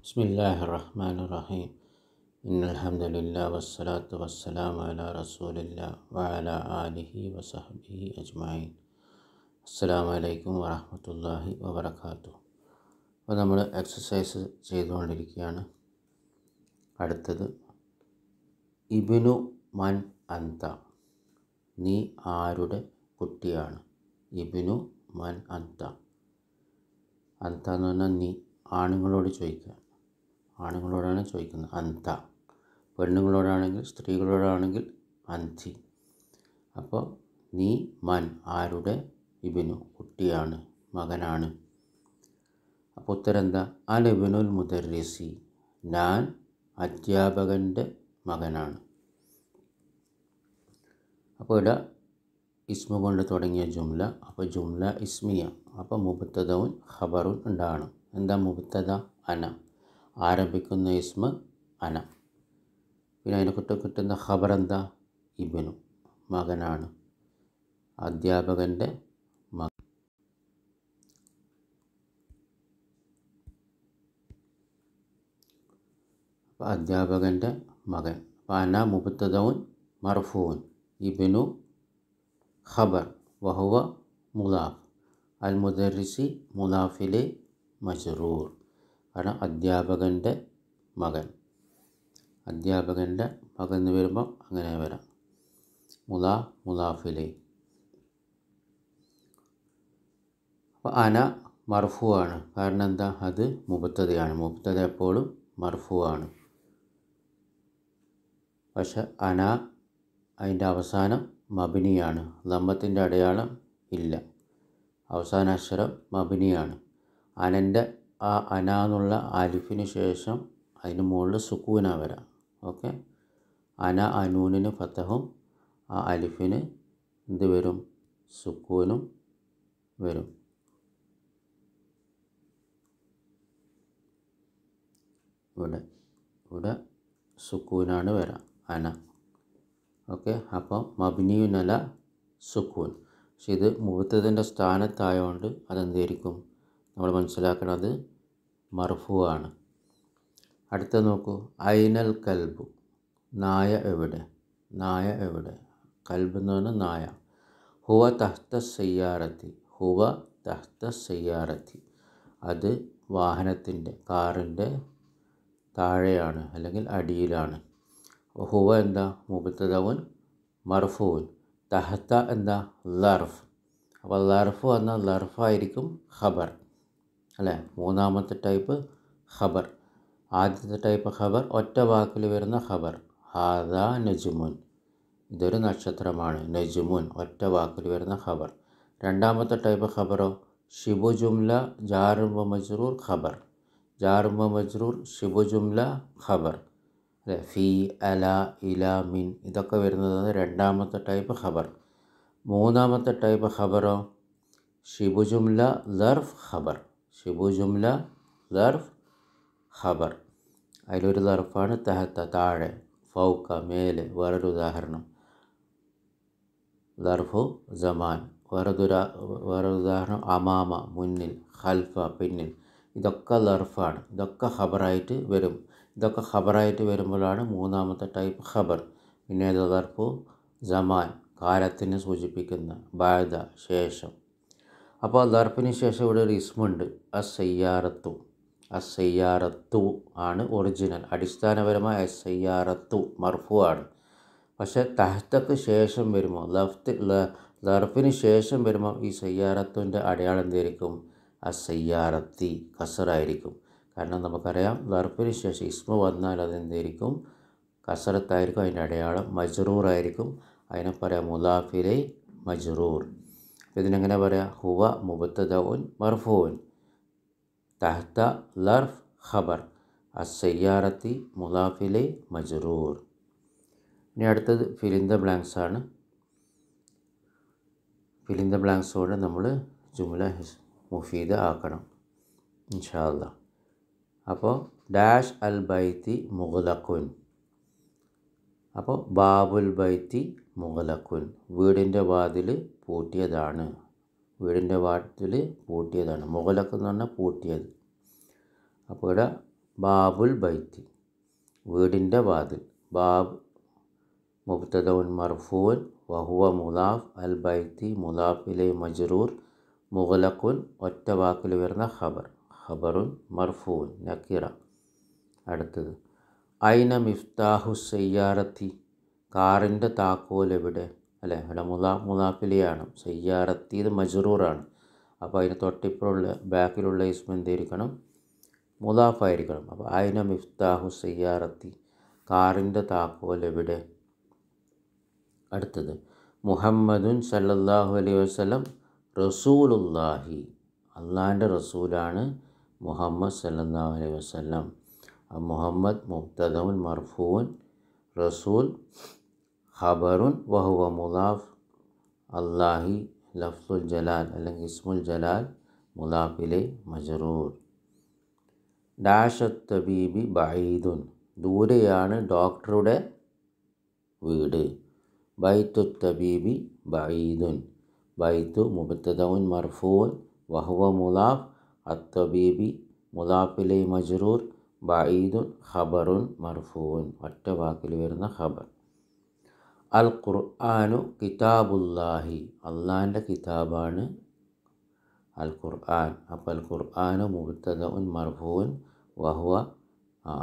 ബിസ്മില്ലാഹിർ-റഹ്മാനിർ-റഹീം. ഇന്നൽഹംദുലില്ലാഹി വസ്സലാത്തു വസ്സലാമു അലാ റസൂലില്ലാഹി വഅലാ ആലിഹി വസഹ്ബിഹി അജ്മഈൻ. അസ്സലാമു അലൈക്കും വറഹ്മത്തുള്ളാഹി വബറകാതുഹു. അപ്പോൾ നമ്മൾ എക്സസൈസ് ചെയ്തുകൊണ്ടിരിക്കുകയാണ്. അടുത്തത് ഇബ്നു മൻ അന്ത, നീ ആരുടെ കുട്ടിയാണ്? ഇബ്നു മൻ അന്ത. അന്ത എന്ന് പറഞ്ഞാൽ നീ. ആണുങ്ങളോട് ചോദിക്കുക, ആണുങ്ങളോടാണ് ചോദിക്കുന്നത് അന്ത. പെണ്ണുങ്ങളോടാണെങ്കിൽ, സ്ത്രീകളോടാണെങ്കിൽ അന്തി. അപ്പോൾ നീ മൻ ആരുടെ, ഇബ്നു കുട്ടിയാണ്, മകനാണ്. അപ്പോൾ ഉത്തരം എന്താ? അൽ ഇബ്നുൽ മുദർരിസി, ഞാൻ അധ്യാപകൻ്റെ മകനാണ്. അപ്പോൾ ഇവിടെ ഇസ്മ കൊണ്ട് തുടങ്ങിയ ജുംല, അപ്പോൾ ജുംല ഇസ്മിയ. അപ്പോൾ മുബ്തദവും ഖബറും ഉണ്ടാകണം. എന്താ മുബ്തദ? അന. ആരംഭിക്കുന്ന ഇസ്മ അന. പിന്നെ അതിനെ കിട്ടുന്ന ഖബർ എന്താ? ഇബ്നു, മകനാണ്, അധ്യാപകൻ്റെ മകൻ. അപ്പോൾ അധ്യാപകൻ്റെ മകൻ. അപ്പോൾ അന മുബ്തദവും മർഫൂൻ, ഇബ്നു ഖബർ, വഹുവ മുലാഫ്, അൽ മുദർരിസി മുലാഫിലെ മജ്റൂർ. കാരണം അധ്യാപകൻ്റെ മകൻ, അധ്യാപകൻ്റെ മകൻ എന്ന് വരുമ്പോൾ അങ്ങനെ വരാം, മുലാഫിലെ. അപ്പോൾ അന മർഫു ആണ്. കാരണം എന്താ? അത് മുബ്തദയാണ്. മുബ്തദ എപ്പോഴും മർഫു ആണ്. പക്ഷെ അന അതിൻ്റെ അവസാനം മബ്നിയാണ്, ലമ്മത്തിൻ്റെ അടയാളം ഇല്ല, അവസാന അക്ഷരം മബ്നിയാണ്. അനൻ്റെ ആ അന എന്നുള്ള അലിഫിന് ശേഷം അതിന് മുകളിൽ സുക്കൂന വരാം. ഓക്കെ, അന അനൂനിന് ഫതഹും ആ അലിഫിന് എന്ത് വരും? സുക്കൂനും വരും. ഇവിടെ സുക്കൂനാണ് വരാം, അന. ഓക്കെ, അപ്പോൾ മബ്നിയുനല സുക്കൂൻ. പക്ഷെ ഇത് മുബ്തദിൻ്റെ സ്ഥാനത്തായതുകൊണ്ട് അതെന്തായിരിക്കും നമ്മൾ മനസ്സിലാക്കുന്നത്? മർഫു ആണ്. അടുത്ത നോക്കൂ, ഐനൽ കൽബു, നായ എവിടെ? നായ എവിടെ? കൽബ് എന്ന് പറഞ്ഞാൽ നായ. ഹുവ തഹ്ത സയ്യാറത്തി, ഹുവ തഹ്ത സയ്യാറത്തി, അത് വാഹനത്തിൻ്റെ, കാറിൻ്റെ താഴെയാണ് അല്ലെങ്കിൽ അടിയിലാണ്. ഹുവ എന്താ? മുബ്തദഉൻ മർഫൂൻ. തഹ്ത എന്താ? ലർഫ്. അപ്പോൾ ലർഫ് എന്നാൽ ലർഫായിരിക്കും ഖബർ അല്ലേ? മൂന്നാമത്തെ ടൈപ്പ് ഖബർ. ആദ്യത്തെ ടൈപ്പ് ഖബർ ഒറ്റ വാക്കിൽ വരുന്ന ഖബർ, ഹാദാ നജ്മുൻ, ഇതൊരു നക്ഷത്രമാണ്. നജ്മുൻ ഒറ്റ വാക്കിൽ വരുന്ന ഖബർ. രണ്ടാമത്തെ ടൈപ്പ് ഖബറോ ഷിബു ജുംല ജാറും വ മജ്റൂർ ഖബർ, ജാറും വ മജ്റൂർ ഷിബു ജുംല ഖബർ അല്ലേ? ഫി, അല, ഇല, മിൻ, ഇതൊക്കെ വരുന്നത് രണ്ടാമത്തെ ടൈപ്പ് ഖബർ. മൂന്നാമത്തെ ടൈപ്പ് ഖബറോ ഷിബു ജുംല ലർഫ് ഖബർ, ഷിബു ജുംല ലർഫ് ഖബർ. അതിലൊരു ലർഫാണ് തഹത്ത, താഴെ, ഫൗക, മേലെ. വേറൊരു ഉദാഹരണം ലർഫു ജമാൻ. വേറൊരു ഉദാഹരണം അമാമ, മുന്നിൽ, ഖൽഫ, പിന്നിൽ. ഇതൊക്കെ ലർഫാണ്. ഇതൊക്കെ ഖബറായിട്ട് വരും. ഇതൊക്കെ ഖബറായിട്ട് വരുമ്പോഴാണ് മൂന്നാമത്തെ ടൈപ്പ് ഖബർ. പിന്നെ ഏത്? ലർഫു ജമാൻ, കാലത്തിനെ സൂചിപ്പിക്കുന്ന, ബഅദ, ശേഷം. അപ്പോൾ ലർഫിന് ശേഷം ഇവിടെ ഒരു ഇസ്മുണ്ട്, അസ്സയ്യാറത്തു. അസ്സയ്യാറത്തു ആണ് ഒറിജിനൽ. അടിസ്ഥാനപരമായ അസ്സയ്യാറത്തു മർഫു ആണ്. പക്ഷേ തഹ്തക്ക് ശേഷം വരുമ്പോൾ, ലർഫിന് ശേഷം വരുമ്പോൾ ഈ സയ്യാറത്തുൻ്റെ അടയാളം എന്തായിരിക്കും? അസ്സയ്യാറത്തി, കസറായിരിക്കും. കാരണം നമുക്കറിയാം ലർഫിന് ശേഷം ഇസ്മ വന്നാൽ അതെന്തായിരിക്കും? കസറത്തായിരിക്കും. അതിൻ്റെ അടയാളം മജ്റൂറായിരിക്കും. അതിനെ പറയാം മുലാഫിലെ മജ്റൂർ. അപ്പോൾ ഇതിനെങ്ങനെ പറയാം? ഹുവ മുബ്തദഉൻ മർഫൂൻ, തഹ്ത ലർഫ് ഖബർ, അസ്സയ്യാറത്തി മുലാഫിലെ മജ്റൂർ. ഇനി അടുത്തത് ഫിലിൻ ദ ബ്ലാങ്ക്സ് ആണ്. ഫിലിൻ ദ ബ്ലാങ്ക്സോടെ നമ്മൾ ജുംല മുഫീദ ആക്കണം ഇൻഷാ അല്ലാഹ്. അപ്പോൾ ഡാഷ് അൽ ബൈത്തി മുഗ്ലഖുൻ. അപ്പോൾ ബാബുൽ ബൈത്തി മുഗ്ലഖുൻ, വീടിൻ്റെ വാതിൽ പൂട്ടിയതാണ്. വീടിൻ്റെ വാതിൽ പൂട്ടിയതാണ്. മുഗ്ലഖ് എന്ന് പറഞ്ഞാൽ പൂട്ടിയത്. അപ്പോൾ ഇവിടെ ബാബുൽ ബൈത്തി വീടിൻ്റെ വാതിൽ. ബാബ് മുബ്തദഉൻ മർഫൂൻ വഹുവ മുദാഫ് അൽ ബൈത്തി മുദാഫ് ഇലൈഹി മജ്റൂർ മുഗ്ലഖുൻ ഒറ്റ വാക്കിൽ വരുന്ന ഖബർ. ഖബറുൻ മർഫൂൻ നക്കിറ. അടുത്തത് ഐന മിഫ്താഹു സയ്യാറത്തി കാറിൻ്റെ താക്കോൽ എവിടെ? അല്ലേ, ഇവിടെ മുദാഫിലെയാണ്. സയ്യാറത്തി ഇത് മജ്റൂറാണ്. അപ്പോൾ അതിന് തൊട്ടിപ്പുറമുള്ള ബാക്കിലുള്ള ഇസ്മ എന്തായിരിക്കണം? മുദാഫായിരിക്കണം. അപ്പോൾ ഐന മിഫ്താഹു സയ്യാറത്തി കാറിൻ്റെ താക്കോൽ എവിടെ? അടുത്തത് മുഹമ്മദുൻ സല്ലല്ലാഹു അലൈഹി വസല്ലം റസൂലുല്ലാഹി അള്ളാഹിൻ്റെ റസൂലാണ് മുഹമ്മദ് സല്ലല്ലാഹു അലൈഹി വസല്ലം. മുഹമ്മദ് മുബ്തദഉൻ മർഫൂൻ റസൂൽ ഖബറുൻ വഹുവ മുദാഫ് അല്ലാഹി ലഫ്സുൽ ജലാൽ അല്ലെങ്കിൽ ഇസ്മുൽ ജലാൽ മുദാഫ് ഇലൈഹി മജ്റൂർ. ഡാഷത്ത് തബീബി ബഈദുൻ ദൂരെയാണ് ഡോക്ടറുടെ വീട്. ബൈത്തു തബീബി ബഈദുൻ ബൈത്തു മുബ്തദഉൻ മർഫൂൻ വഹുവ മുദാഫ് അത്തബീബി മുദാഫ് ഇലൈഹി മജ്റൂർ ബഈദുൻ ഖബറുൻ മർഫൂൻ ഒറ്റ വാക്കിൽ വരുന്ന ഖബർ. അൽ ഖുർആനു കിതാബുല്ലാഹി അള്ളാഹിൻ്റെ കിതാബാണ് അൽ ഖുർആൻ. അപ്പോൾ അൽ ഖുർആനു മുബ്തദഉൻ മർഫൂൻ വഹുവ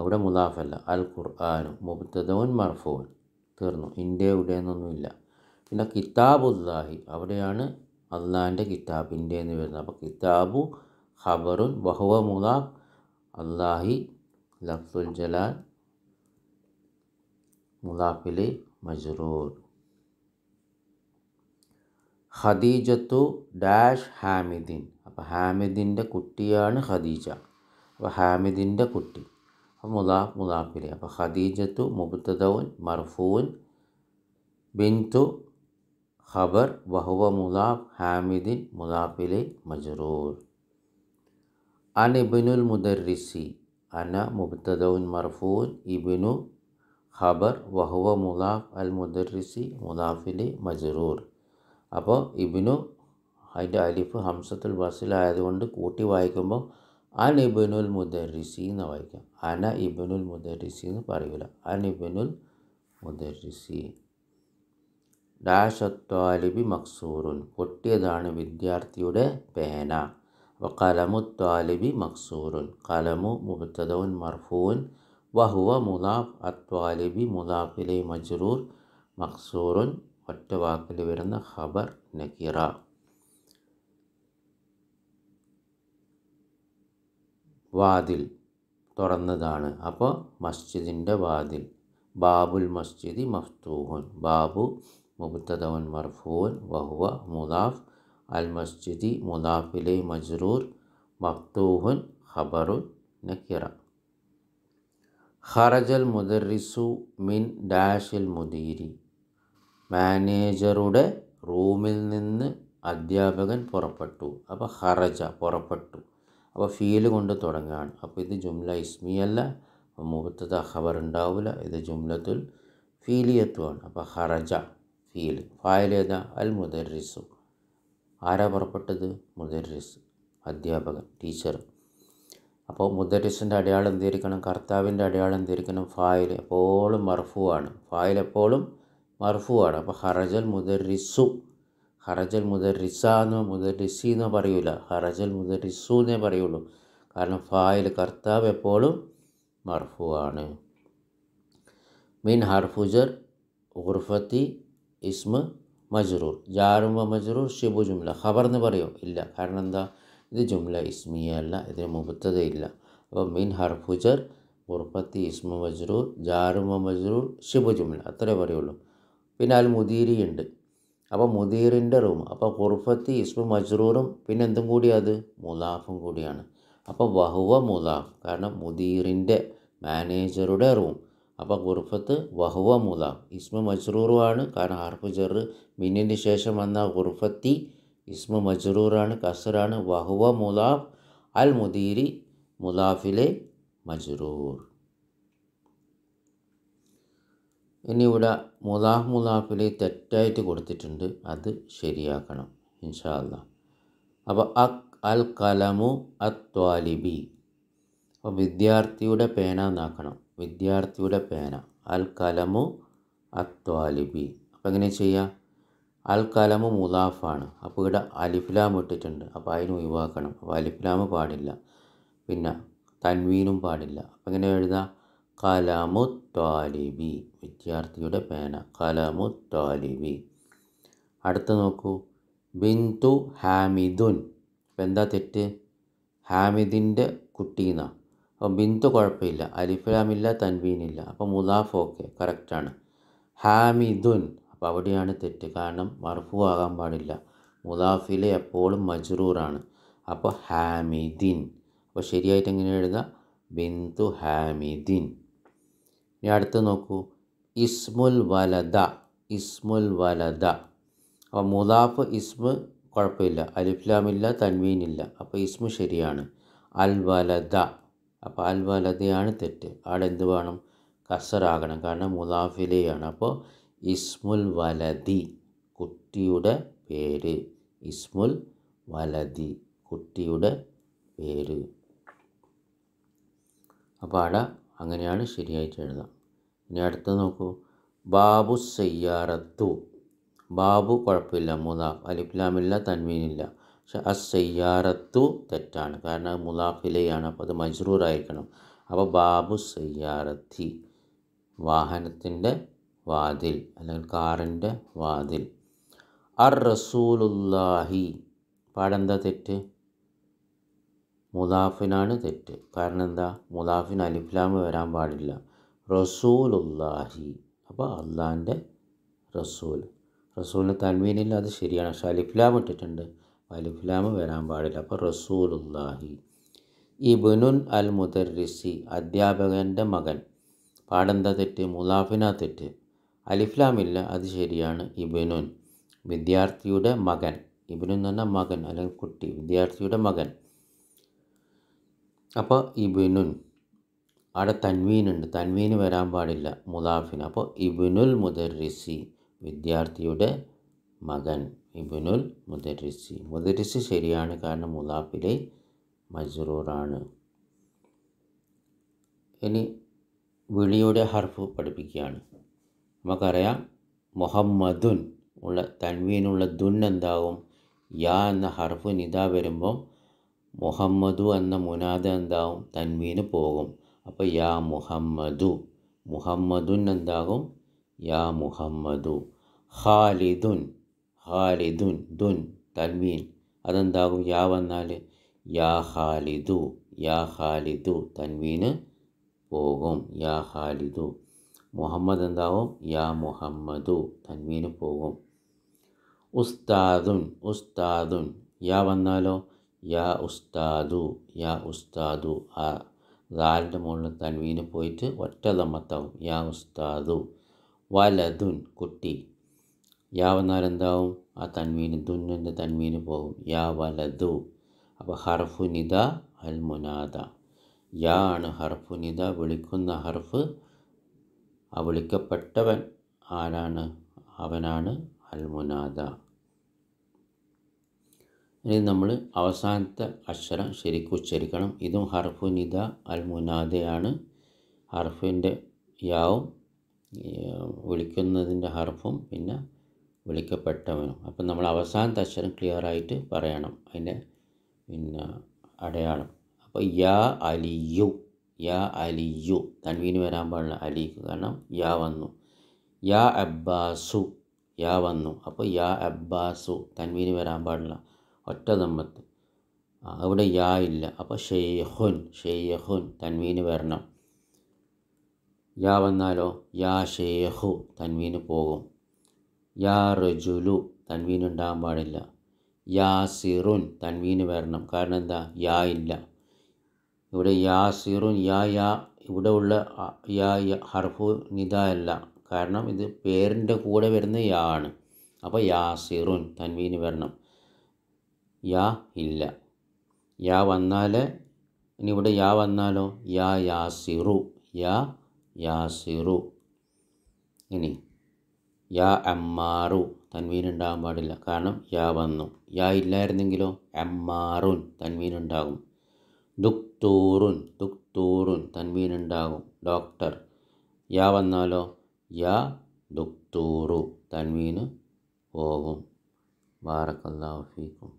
ഇവിടെ മുദാഫല്ല. അൽ ഖുർആനു മുബ്തദഉൻ മർഫൂൻ തീർന്നു. ഇന്ത്യ ഇവിടെ എന്നൊന്നുമില്ല. പിന്നെ കിതാബുല്ലാഹി അവിടെയാണ് അള്ളാഹിൻ്റെ കിതാബ് ഇന്ത്യ എന്ന് വരുന്നത്. അപ്പോൾ കിതാബു ഖബറുൻ വഹുവ മുദാഫ് അല്ലാഹി ലഫ്സുൽ ജലാൽ മുദാഫ് ഇലൈഹി മജ്റൂർ. ഖദീജത്തു ഡാഷ് ഹാമിദിൻ അപ്പോൾ ഹാമിദിൻ്റെ കുട്ടിയാണ് ഖദീജ. അപ്പോൾ ഹാമിദിൻ്റെ കുട്ടി അപ്പോൾ മുദാഫ് ഇലൈഹി. അപ്പോൾ ഖദീജത്തു മുബ്തദഉൻ മർഫൂൻ ബിൻതു ഖബർ വഹുവ മുദാഫ് ഹാമിദിൻ മുദാഫ് ഇലൈഹി മജ്റൂർ. അൻ ഇബ്നുൽ മുദർരിസി അന മുബ്തദഉൻ മർഫൂൻ ഇബ്നു ഖബർ വഹുവ മുദാഫ് അൽ മുദർരിസി മുദാഫ് ഇലൈഹി മജ്റൂർ. അപ്പോൾ ഇബ്നു അതിൻ്റെ അലിഫ് ഹംസത്തുൽ വസ്ൽ ആയതുകൊണ്ട് കൂട്ടി വായിക്കുമ്പോൾ അൻ ഇബ്നുൽ മുദർരിസി എന്ന് വായിക്കാം. അന ഇബ്നുൽ മുദർരിസി എന്ന് പറയൂല. അൻ ഇബ്നുൽ മുദർരിസി. ഡാഷ് ത്വാലിബി മക്സൂറുൻ പൊട്ടിയതാണ് വിദ്യാർത്ഥിയുടെ പേന. അപ്പോൾ കലമു ത്വാലിബി മക്സൂറുൻ കലമു മുബ്തദഉൻ മർഫൂൻ വഹുവ മുദാഫ് അത്വാലിബി മുദാഫ് ഇലൈഹി മജ്റൂർ മക്സൂറുൻ ഒറ്റ വാക്കിൽ വരുന്ന ഖബർ നക്കിറ. വാതിൽ തുറന്നതാണ്. അപ്പോൾ മസ്ജിദിൻ്റെ വാതിൽ. ബാബുൽ മസ്ജിദി മഫ്തൂഹുൻ ബാബു മുബ്തദഉൻ മർഫൂൻ വഹുവ മുദാഫ് അൽ മസ്ജിദി മുദാഫ് ഇലൈഹി മജ്റൂർ മഫ്തൂഹുൻ ഖബറുൻ നക്കിറ. ഖറജൽ മുദർരിസു മിൻ ഡാഷിൽ മുദീരി മാനേജറുടെ റൂമിൽ നിന്ന് അധ്യാപകൻ പുറപ്പെട്ടു. അപ്പോൾ ഖറജ പുറപ്പെട്ടു. അപ്പോൾ ഫീൽ കൊണ്ട് തുടങ്ങുകയാണ്. അപ്പോൾ ഇത് ജുംല ഇസ്മിയല്ല. അപ്പോൾ മുബ്തദ ഖബർ ഉണ്ടാവില്ല. ഇത് ജുംലത്തുൽ ഫീലിയത്തുമാണ്. അപ്പോൾ ഖറജ ഫീൽ. ഫായിൽ ഏതാ? അൽ മുദർരിസു. ആരാ പുറപ്പെട്ടത്? മുദർരിസ് അധ്യാപകൻ ടീച്ചർ. അപ്പോൾ മുദർരിസിൻ്റെ അടയാളം എന്തായിരിക്കണം? കർത്താവിൻ്റെ അടയാളം എന്തായിരിക്കണം? ഫായിൽ എപ്പോഴും മർഫൂ ആണ്. ഫായിൽ എപ്പോഴും മർഫൂ ആണ്. അപ്പോൾ ഖറജൽ മുദർരിസു. ഖറജൽ മുദർരിസ എന്നോ മുദർരിസി എന്നോ പറയൂല. ഖറജൽ മുദർരിസു എന്നേ പറയുള്ളൂ. കാരണം ഫായിൽ കർത്താവ് എപ്പോഴും മർഫൂ ആണ്. മിൻ ഹർഫുജർ ഗുർഫത്തി ഇസ്മ മജ്റൂർ ജാറും വ മജ്റൂർ ഷിബു ജുംല. ഖബർ എന്ന് പറയോ? ഇല്ല. കാരണം എന്താ? ഇത് ജുംല ഇസ്മിയ അല്ല. ഇതിന് മുബ്തദ ഇല്ല. അപ്പോൾ മിൻ ഹർഫുജർ ഗുർഫത്തി ഇസ്മ മജ്റൂർ ജാറും വ മജ്റൂർ ഷിബു ജുംല അത്രേ പറയുള്ളൂ. പിന്നെ അൽ മുദീരി ഉണ്ട്. അപ്പോൾ മുദീറിൻ്റെ റൂം. അപ്പോൾ ഗുർഫത്തി ഇസ്മ മജ്റൂറും പിന്നെ എന്തും കൂടി അത് മുദാഫും കൂടിയാണ്. അപ്പോൾ വഹുവ മുദാഫ് കാരണം മുദീറിൻ്റെ മാനേജറുടെ റൂം. അപ്പോൾ ഗുർഫത്ത് വഹുവ മുദാഫ് ഇസ്മ മജ്റൂറുമാണ്. കാരണം ഹർഫ് ജർ മിന്നിൻ്റെ ശേഷം വന്ന ഗുർഫത്തി ഇസ്മ മജ്റൂറാണ്, കസറാണ്. വഹുവ മുദാഫ് അൽ മുദീരി മുദാഫിലെ മജ്റൂർ. ഇനി ഇവിടെ മുദാഫിലെ തെറ്റായിട്ട് കൊടുത്തിട്ടുണ്ട്. അത് ശരിയാക്കണം ഇൻഷാ അല്ലാഹ്. അപ്പോൾ അൽ കലമു അത്വാലിബി അപ്പോൾ വിദ്യാർത്ഥിയുടെ പേന എന്നാക്കണം. വിദ്യാർത്ഥിയുടെ പേന. അൽ കലമു അത്വാലിബി. അപ്പോൾ എങ്ങനെ ചെയ്യുക? അൽ കലമു മുലാഫാണ്. അപ്പോൾ ഇവിടെ അലിഫ്ലാം ഇട്ടിട്ടുണ്ട്. അപ്പോൾ അതിന് ഒഴിവാക്കണം. അപ്പോൾ അലിഫ്ലാം പാടില്ല. പിന്നെ തൻവീനും പാടില്ല. അപ്പോൾ എങ്ങനെ എഴുതാം? കലമു ത്വാലിബി. വിദ്യാർത്ഥിയുടെ പേന. കലമു ത്വാലിബി. അടുത്ത് നോക്കൂ. ബിന്തു ഹാമിദുൻ. അപ്പോൾ എന്താ തെറ്റ്? ഹാമിദിൻ്റെ കുട്ടീന്നാണ്. അപ്പോൾ ബിന്തു കുഴപ്പമില്ല, അലിഫ്ലാമില്ല, തൻവീനില്ല. അപ്പോൾ മുലാഫ് ഓക്കെ, കറക്റ്റാണ്. ഹാമിദുൻ, അപ്പോൾ അവിടെയാണ് തെറ്റ്. കാരണം മർഫു ആകാൻ പാടില്ല. മുലാഫിലെ എപ്പോഴും മജ്റൂറാണ്. അപ്പോൾ ഹാമിദിൻ. അപ്പോൾ ശരിയായിട്ട് എങ്ങനെ എഴുതാം? ബിന്തു ഹാമിദിൻ. ഇനി അടുത്ത് നോക്കൂ. ഇസ്മുൽ വലദ. ഇസ്മുൽ വലദ. അപ്പോൾ മുലാഫ് ഇസ്മ് കുഴപ്പമില്ല, അലിഫ്ലാമില്ല, തൻവീനില്ല. അപ്പോൾ ഇസ്മു ശരിയാണ്. അൽ വലദ. അപ്പോൾ അൽ വലദയാണ് തെറ്റ്. അവിടെ എന്ത് വേണം? കസറാകണം. കാരണം മുലാഫിലെയാണ്. അപ്പോൾ ഇസ്മുൽ വലദി, കുട്ടിയുടെ പേര്. ഇസ്മുൽ വലദി, കുട്ടിയുടെ പേര്. അപ്പോൾ അവിടെ അങ്ങനെയാണ് ശരിയായിട്ട് എഴുതാം. ഇനി അടുത്ത് നോക്കൂ. ബാബു സയ്യാറത്തു. ബാബു കുഴപ്പമില്ല, മുലാഫ്, അലിഫ്ലാമില്ല, തൻവീനില്ല. പക്ഷെ അസയ്യാറത്തു തെറ്റാണ്. കാരണം മുലാഫിലെയാണ്. അപ്പോൾ അത് മജ്റൂറായിരിക്കണം. അപ്പോൾ ബാബു സയ്യാറത്തി, വാഹനത്തിൻ്റെ വാതിൽ അല്ലെങ്കിൽ കാറിൻ്റെ വാതിൽ. അർ റസൂലുല്ലാഹി. പാടെന്താ തെറ്റ്? മുലാഫിനാണ് തെറ്റ്. കാരണം എന്താ? മുലാഫിന് അലിഫ്ലാം വരാൻ പാടില്ല. റസൂലുല്ലാഹി. അപ്പോൾ അള്ളാൻ്റെ റസൂൽ. റസൂലിന് തൻവീനില്ല, അത് ശരിയാണ്. പക്ഷേ അലിഫ്ലാം ഇട്ടിട്ടുണ്ട്. അലിഫ്ലാം വരാൻ പാടില്ല. അപ്പോൾ റസൂലുല്ലാഹി. ഇബ്നുൻ അൽ മുദർരിസി. അധ്യാപകൻ്റെ മകൻ. പാടെന്താ തെറ്റ്? മുലാഫിനാ തെറ്റ്. അലിഫ്ലാമില്ല, അത് ശരിയാണ്. ഇബ്നുൻ, വിദ്യാർത്ഥിയുടെ മകൻ. ഇബ്നുൻ എന്ന് പറഞ്ഞാൽ മകൻ അല്ലെങ്കിൽ കുട്ടി, വിദ്യാർത്ഥിയുടെ മകൻ. അപ്പോൾ ഇബ്നുൻ. അവിടെ തൻവീനുണ്ട്, തൻവീന് വരാൻ പാടില്ല മുലാഫിന്. അപ്പോൾ ഇബ്നുൽ മുദർരിസി, വിദ്യാർത്ഥിയുടെ മകൻ. ഇബ്നുൽ മുദർരിസി. മുദർരിസി ശരിയാണ്. കാരണം മുലാഫിലെ മജ്റൂറാണ്. ഇനി വിളിയുടെ ഹർഫ് പഠിപ്പിക്കുകയാണ്. നമുക്കറിയാം മുഹമ്മദുൻ ഉള്ള തൻവീനുള്ള ദുൻ എന്താവും? യാ എന്ന ഹർഫ് നിദാ വരുമ്പം മുഹമ്മദു എന്ന മുനാദ എന്താവും? തൻവീന് പോകും. അപ്പോൾ യാ മുഹമ്മദു. മുഹമ്മദുൻ എന്താകും? യാ മുഹമ്മദു. ഖാലിദുൻ. ഖാലിദുൻ, ദുൻ തൻവീൻ, അതെന്താകും? യാ വന്നാൽ യാ ഖാലിദു. യാ ഖാലിദു, തൻവീന് പോകും. യാ ഖാലിദു. മുഹമ്മദ് എന്താവും? യാ മുഹമ്മദു, തൻവീന് പോകും. ഉസ്താദുൻ. ഉസ്താദുൻ, യാ വന്നാലോ? യാ ഉസ്താദു. യാ ഉസ്താദു. ആ ദാലിൻ്റെ മുകളിൽ തൻവീന് പോയിട്ട് ഒറ്റ ദമ്മത്താവും. യാ ഉസ്താദു. വലതുൻ, കുട്ടി. യാ വന്നാൽ എന്താവും? ആ തൻവീന്, ദുന്നിൻ്റെ തൻവീന് പോകും. യാ വലതു. അപ്പോൾ ഹർഫു നിദ അൽ മുനാദ. യാ ആണ് ഹർഫു നിദ, വിളിക്കുന്ന ഹർഫ്. ആ വിളിക്കപ്പെട്ടവൻ ആരാണ്? അവനാണ് അൽ മുനാദ. ഇനി നമ്മൾ അവസാനത്തെ അക്ഷരം ശരിക്കും ഉച്ചരിക്കണം. ഇതും ഹർഫു നിദ അൽ മുനാദയാണ്. ഹർഫിൻ്റെ യാവും വിളിക്കുന്നതിൻ്റെ ഹർഫും പിന്നെ വിളിക്കപ്പെട്ടവനും. അപ്പം നമ്മൾ അവസാനത്തെ അക്ഷരം ക്ലിയറായിട്ട് പറയണം, അതിൻ്റെ പിന്നെ അടയാളം. അപ്പോൾ യാ അലിയു. യാ അലിയു, തൻവീന് വരാൻ പാടില്ല അലിക്ക്, കാരണം യാ വന്നു. യാ അബ്ബാസു. യാ വന്നു. അപ്പോൾ യാ അബ്ബാസു, തൻവീന് വരാൻ പാടില്ല, ഒറ്റ ദമ്മത്ത്. അവിടെ യാ ഇല്ല. അപ്പോൾ ഷെയ്ഖുൻ. ഷെയ്ഖുൻ, തൻവീന് വരണം. യാ വന്നാലോ? യാ ഷെയ്ഖു, തൻവീന് പോകും. യാ റജുലു, തൻവീന് ഉണ്ടാകാൻ പാടില്ല. യാസിറുൻ, തൻവീന് വരണം. കാരണം എന്താ? യാ ഇല്ല. ഇവിടെ യാസിറുൻ, യാ ഇവിടെ ഉള്ള യാ ഹർഫു നിദ അല്ല. കാരണം ഇത് പേരിൻ്റെ കൂടെ വരുന്ന യാ ആണ്. അപ്പോൾ യാസിറുൻ, തൻവീന് വരണം. യാ ഇല്ല. യാ വന്നാൽ, ഇനി ഇവിടെ യാ വന്നാലോ? യാ യാസിറു. യാ യാസിറു. ഇനി യാ അമ്മാറു, തൻവീൻ ഉണ്ടാകാൻ പാടില്ല, കാരണം യാ വന്നു. യാ ഇല്ലായിരുന്നെങ്കിലോ? അമ്മാറുൻ, തൻവീൻ ഉണ്ടാകും. ദുക്തൂറുൻ. ദുക്തൂറുൻ തൻവീൻ ഉണ്ടാകും ഡോക്ടർ. യാ വന്നാലോ യാ ദുക്തൂറു തൻവീന് പോകും. ബാറക്കല്ലാഹു ഫീക്കും.